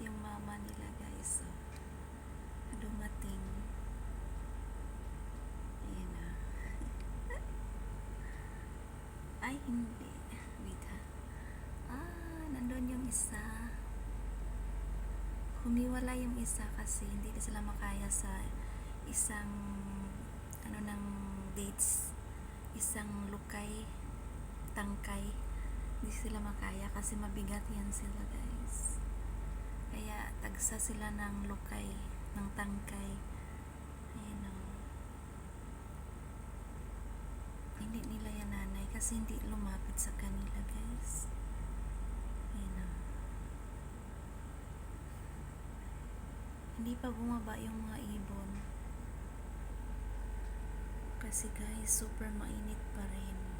yung mama nila guys. So, dumating. Ayan na. Ay, hindi. Wait ha. Nandun yung isa. Humiwala yung isa kasi hindi sila makaya sa isang ng dates. Isang lukay, tangkay. Hindi sila makaya kasi mabigat yan sila guys. Kaya tagsa sila ng lukay, ng tangkay. Ayan o. Hindi nila yan nanay kasi hindi lumapit sa kanila guys. Ayan o. Hindi pa bumaba yung mga ibon. Kasi guys, super mainit pa rin.